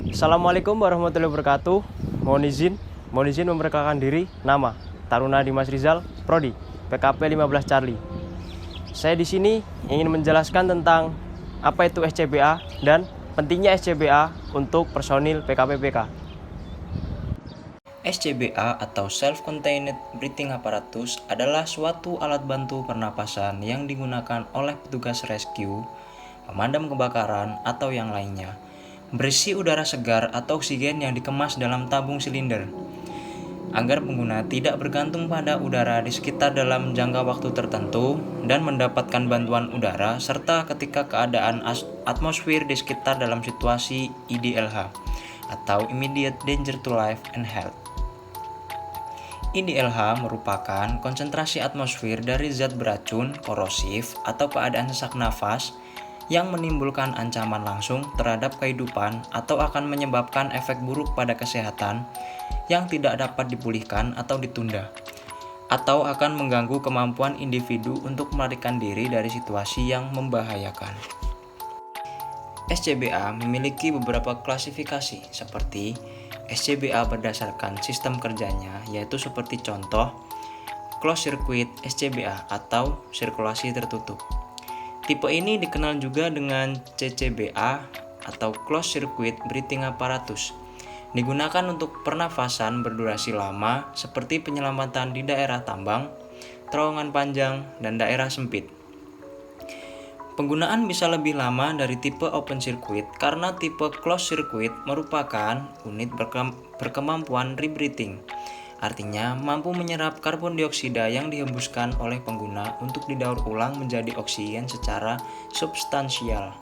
Assalamualaikum warahmatullahi wabarakatuh. Mohon izin memperkenalkan diri. Nama Taruna Dimas Rizal, Prodi PKP 15 Charlie. Saya di sini ingin menjelaskan tentang apa itu SCBA dan pentingnya SCBA untuk personil PKP-PK. SCBA atau Self-Contained Breathing Apparatus adalah suatu alat bantu pernapasan yang digunakan oleh petugas rescue, pemadam kebakaran, atau yang lainnya. Berisi udara segar atau oksigen yang dikemas dalam tabung silinder, agar pengguna tidak bergantung pada udara di sekitar dalam jangka waktu tertentu dan mendapatkan bantuan udara serta ketika keadaan atmosfer di sekitar dalam situasi IDLH atau Immediate Danger to Life and Health. IDLH merupakan konsentrasi atmosfer dari zat beracun, korosif, atau keadaan sesak nafas yang menimbulkan ancaman langsung terhadap kehidupan atau akan menyebabkan efek buruk pada kesehatan yang tidak dapat dipulihkan atau ditunda, atau akan mengganggu kemampuan individu untuk melarikan diri dari situasi yang membahayakan. SCBA memiliki beberapa klasifikasi seperti SCBA berdasarkan sistem kerjanya, yaitu seperti contoh closed circuit SCBA atau sirkulasi tertutup. Tipe ini dikenal juga dengan CCBA atau closed circuit breathing apparatus. Digunakan untuk pernafasan berdurasi lama seperti penyelamatan di daerah tambang, terowongan panjang, dan daerah sempit. Penggunaan bisa lebih lama dari tipe open circuit karena tipe closed circuit merupakan unit berkemampuan rebreathing. Artinya mampu menyerap karbon dioksida yang dihembuskan oleh pengguna untuk didaur ulang menjadi oksigen secara substansial.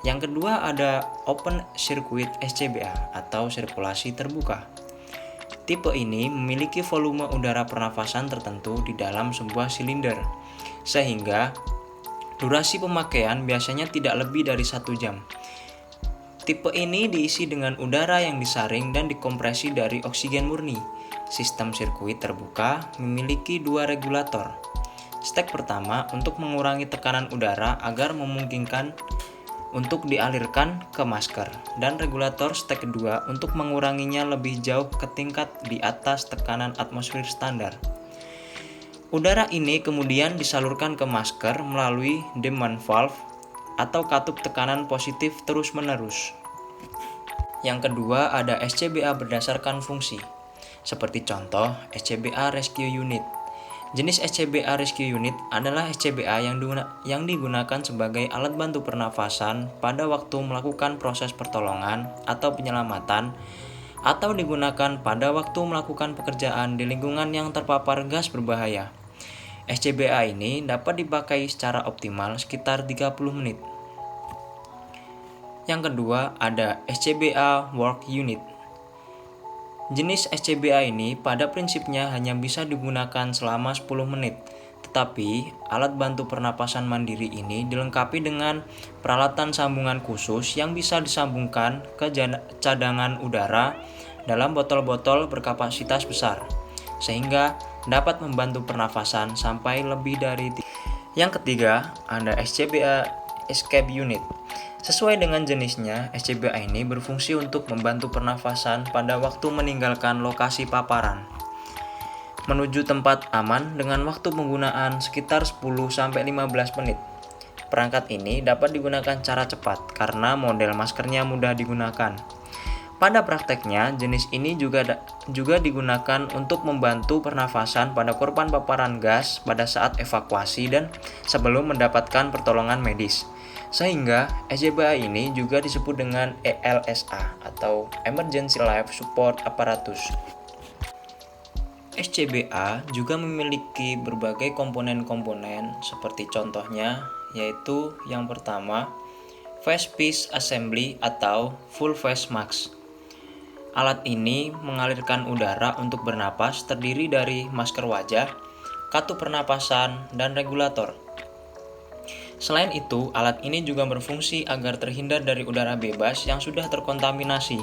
Yang kedua ada open circuit SCBA atau sirkulasi terbuka. Tipe ini memiliki volume udara pernafasan tertentu di dalam sebuah silinder, sehingga durasi pemakaian biasanya tidak lebih dari 1 jam. Tipe ini diisi dengan udara yang disaring dan dikompresi dari oksigen murni. Sistem sirkuit terbuka memiliki 2 regulator. Stek pertama untuk mengurangi tekanan udara agar memungkinkan untuk dialirkan ke masker, dan regulator stek kedua untuk menguranginya lebih jauh ke tingkat di atas tekanan atmosfer standar. Udara ini kemudian disalurkan ke masker melalui demand valve atau katup tekanan positif terus-menerus. Yang kedua ada SCBA berdasarkan fungsi, seperti contoh SCBA Rescue Unit. Jenis SCBA Rescue Unit adalah SCBA yang digunakan sebagai alat bantu pernafasan pada waktu melakukan proses pertolongan atau penyelamatan, atau digunakan pada waktu melakukan pekerjaan di lingkungan yang terpapar gas berbahaya. SCBA ini dapat dipakai secara optimal sekitar 30 menit. Yang kedua ada SCBA Work Unit. Jenis SCBA ini pada prinsipnya hanya bisa digunakan selama 10 menit, tetapi alat bantu pernapasan mandiri ini dilengkapi dengan peralatan sambungan khusus yang bisa disambungkan ke cadangan udara dalam botol-botol berkapasitas besar, sehingga dapat membantu pernafasan sampai lebih dari. Yang ketiga, ada SCBA Escape Unit. Sesuai dengan jenisnya, SCBA ini berfungsi untuk membantu pernafasan pada waktu meninggalkan lokasi paparan menuju tempat aman dengan waktu penggunaan sekitar 10-15 menit. Perangkat ini dapat digunakan secara cepat karena model maskernya mudah digunakan. Pada prakteknya, jenis ini juga digunakan untuk membantu pernafasan pada korban paparan gas pada saat evakuasi dan sebelum mendapatkan pertolongan medis. Sehingga SCBA ini juga disebut dengan ELSA atau Emergency Life Support Apparatus. SCBA juga memiliki berbagai komponen-komponen seperti contohnya yaitu yang pertama Face Piece Assembly atau Full Face Mask. Alat ini mengalirkan udara untuk bernapas terdiri dari masker wajah, katup pernapasan, dan regulator. Selain itu, alat ini juga berfungsi agar terhindar dari udara bebas yang sudah terkontaminasi.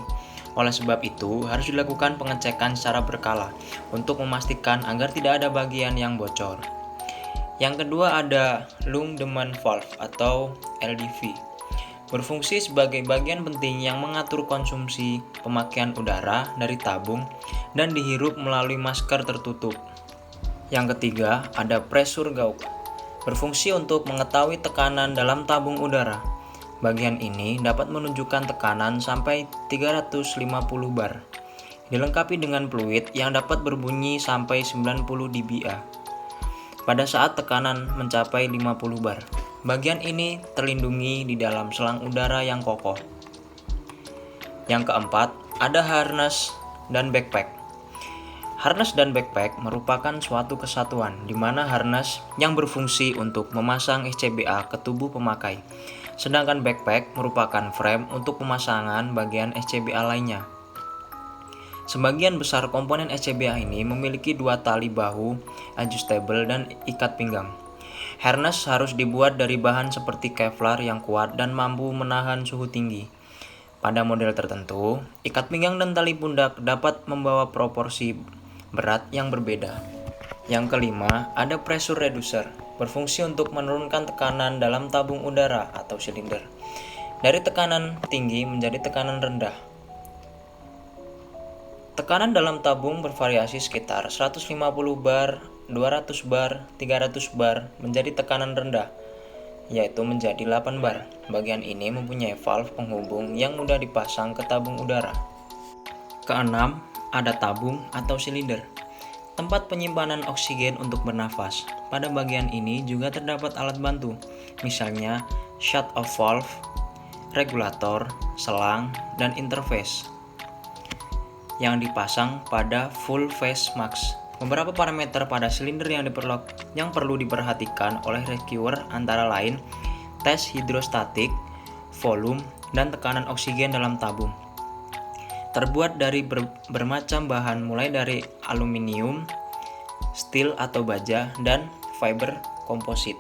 Oleh sebab itu, harus dilakukan pengecekan secara berkala untuk memastikan agar tidak ada bagian yang bocor. Yang kedua ada Lung Demand Valve atau LDV. berfungsi sebagai bagian penting yang mengatur konsumsi pemakaian udara dari tabung dan dihirup melalui masker tertutup. Yang ketiga, ada pressure gauge, berfungsi untuk mengetahui tekanan dalam tabung udara. Bagian ini dapat menunjukkan tekanan sampai 350 bar. Dilengkapi dengan fluid yang dapat berbunyi sampai 90 dBA pada saat tekanan mencapai 50 bar. Bagian ini terlindungi di dalam selang udara yang kokoh. Yang keempat, ada harness dan backpack. Harness dan backpack merupakan suatu kesatuan di mana harness yang berfungsi untuk memasang SCBA ke tubuh pemakai, sedangkan backpack merupakan frame untuk pemasangan bagian SCBA lainnya. Sebagian besar komponen SCBA ini memiliki dua tali bahu adjustable dan ikat pinggang. Harness harus dibuat dari bahan seperti Kevlar yang kuat dan mampu menahan suhu tinggi. Pada model tertentu, ikat pinggang dan tali pundak dapat membawa proporsi berat yang berbeda. Yang kelima, ada pressure reducer, berfungsi untuk menurunkan tekanan dalam tabung udara atau silinder dari tekanan tinggi menjadi tekanan rendah. Tekanan dalam tabung bervariasi sekitar 150 bar, 200 bar, 300 bar menjadi tekanan rendah, yaitu menjadi 8 bar. Bagian ini mempunyai valve penghubung yang mudah dipasang ke tabung udara. Keenam, ada tabung atau silinder, tempat penyimpanan oksigen untuk bernafas. Pada bagian ini juga terdapat alat bantu, misalnya shut-off valve, regulator, selang, dan interface yang dipasang pada full face mask. Beberapa parameter pada silinder yang perlu diperhatikan oleh rescuer antara lain tes hidrostatik, volume, dan tekanan oksigen dalam tabung. Terbuat dari bermacam bahan mulai dari aluminium, steel atau baja, dan fiber komposit.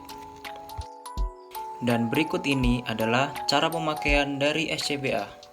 Dan berikut ini adalah cara pemakaian dari SCBA.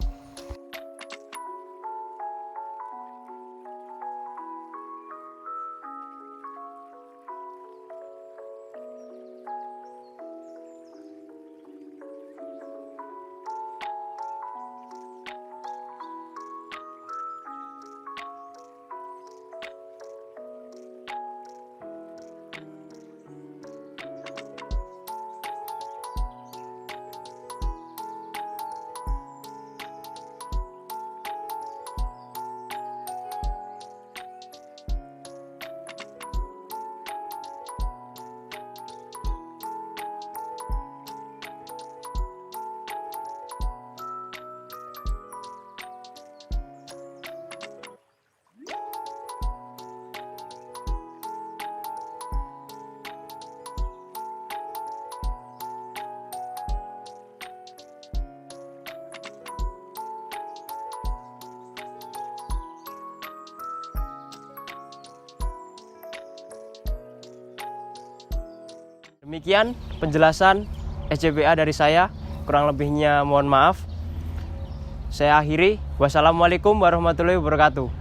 Demikian penjelasan SCBA dari saya, kurang lebihnya mohon maaf. Saya akhiri. Wassalamualaikum warahmatullahi wabarakatuh.